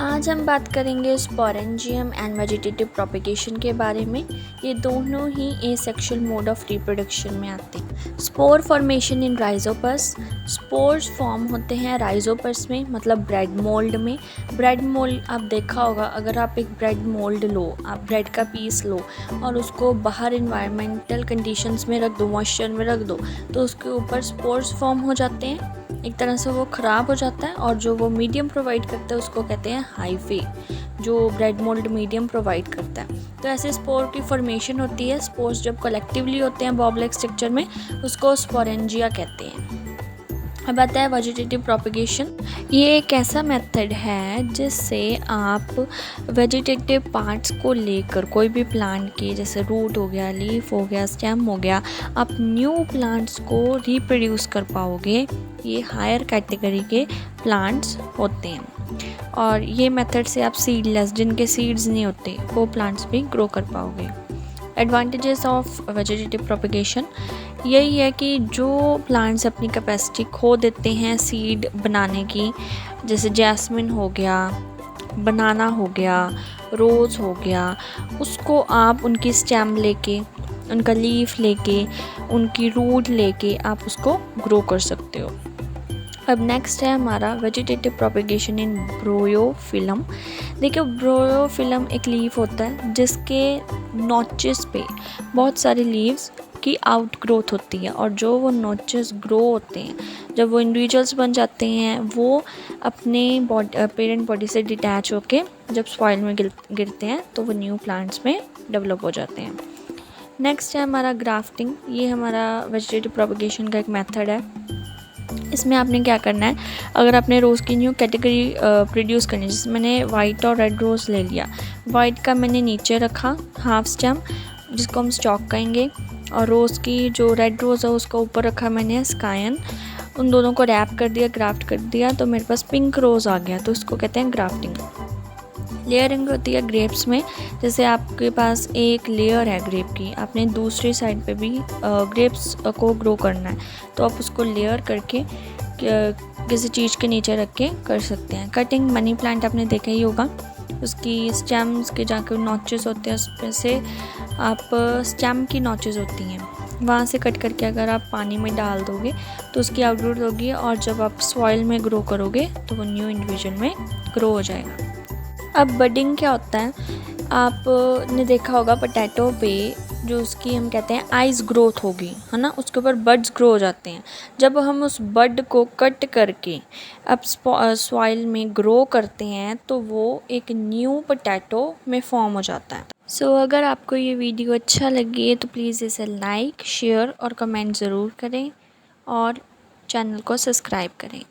आज हम बात करेंगे स्पोरेंजियम एंड वेजिटेटिव प्रोपेगेशन के बारे में। ये दोनों ही एसेक्सुअल मोड ऑफ रिप्रोडक्शन में आते हैं। स्पोर फॉर्मेशन इन राइजोपस। स्पोर्स फॉर्म होते हैं राइजोपस में, मतलब ब्रेड मोल्ड में। ब्रेड मोल्ड आप देखा होगा, अगर आप एक ब्रेड मोल्ड लो, आप ब्रेड का पीस लो और उसको बाहर इन्वायरमेंटल कंडीशंस में रख दो, मॉइस्चर में रख दो, तो उसके ऊपर स्पोर्स फॉर्म हो जाते हैं। एक तरह से वो ख़राब हो जाता है और जो वो मीडियम प्रोवाइड करता है उसको कहते हैं हाइफे, जो ब्रेड मोल्ड मीडियम प्रोवाइड करता है। तो ऐसे स्पोर की फॉर्मेशन होती है। स्पोर्स जब कलेक्टिवली होते हैं बॉब-लाइक स्ट्रक्चर में, उसको स्पोरेंजिया कहते हैं। अब आता है वेजिटेटिव प्रोपेगेशन। ये एक ऐसा मेथड है जिससे आप वेजिटेटिव पार्ट्स को लेकर कोई भी प्लांट के, जैसे रूट हो गया, लीफ हो गया, स्टेम हो गया, आप न्यू प्लांट्स को रिप्रोड्यूस कर पाओगे। ये हायर कैटेगरी के प्लांट्स होते हैं और ये मेथड से आप सीडलेस, जिनके सीड्स नहीं होते, वो प्लांट्स भी ग्रो कर पाओगे। एडवांटेजेस ऑफ वेजिटेटिव प्रोपेगेशन यही है कि जो प्लांट्स अपनी कैपेसिटी खो देते हैं सीड बनाने की, जैसे जैस्मिन हो गया, बनाना हो गया, रोज़ हो गया, उसको आप उनकी स्टेम लेके, उनका लीफ लेके, उनकी रूट लेके आप उसको ग्रो कर सकते हो। अब नेक्स्ट है हमारा वेजिटेटिव प्रोपेगेशन इन ब्रोयोफिलम। देखिए, ब्रोयोफिलम एक लीफ होता है जिसके नॉचेस पे बहुत सारे लीव्स की आउट ग्रोथ होती है, और जो वो नॉचेस ग्रो होते हैं, जब वो इंडिविजुअल्स बन जाते हैं, वो अपने पेरेंट बॉडी से डिटैच होके जब सॉइल में गिरते हैं तो वो न्यू प्लांट्स में डेवलप हो जाते हैं। नेक्स्ट है हमारा ग्राफ्टिंग। ये हमारा वेजिटेटिव प्रोपेगेशन का एक मेथड है। इसमें आपने क्या करना है, अगर आपने रोज़ की न्यू कैटेगरी प्रोड्यूस करनी है, जैसे मैंने वाइट और रेड रोज़ ले लिया। वाइट का मैंने नीचे रखा हाफ स्टेम, जिसको हम स्टॉक कहेंगे, और रोज़ की जो रेड रोज़ है उसका ऊपर रखा मैंने स्कायन। उन दोनों को रैप कर दिया, ग्राफ्ट कर दिया, तो मेरे पास पिंक रोज़ आ गया, तो इसको कहते हैं ग्राफ्टिंग। लेयरिंग होती है ग्रेप्स में। जैसे आपके पास एक लेयर है ग्रेप की, आपने दूसरी साइड पे भी ग्रेप्स को ग्रो करना है, तो आप उसको लेयर करके किसी चीज़ के नीचे रख के कर सकते हैं। कटिंग, मनी प्लांट आपने देखा ही होगा, उसकी स्टेम्स के जाकर नॉचेस होते हैं, उसमें से आप स्टेम की नॉचेस होती हैं, वहाँ से कट करके अगर आप पानी में डाल दोगे तो उसकी आउटग्रोथ होगी, और जब आप सॉइल में ग्रो करोगे तो वो न्यू इंडिविजुअल में ग्रो हो जाएगा। अब बडिंग क्या होता है, आपने देखा होगा पोटैटो पे जो उसकी हम कहते हैं आइज ग्रोथ होगी, है ना, उसके ऊपर बड्स ग्रो हो जाते हैं। जब हम उस बड को कट करके अब सॉइल में ग्रो करते हैं तो वो एक न्यू पोटैटो में फॉर्म हो जाता है। सो अगर आपको ये वीडियो अच्छा लगे तो प्लीज़ इसे लाइक, शेयर और कमेंट ज़रूर करें और चैनल को सब्सक्राइब करें।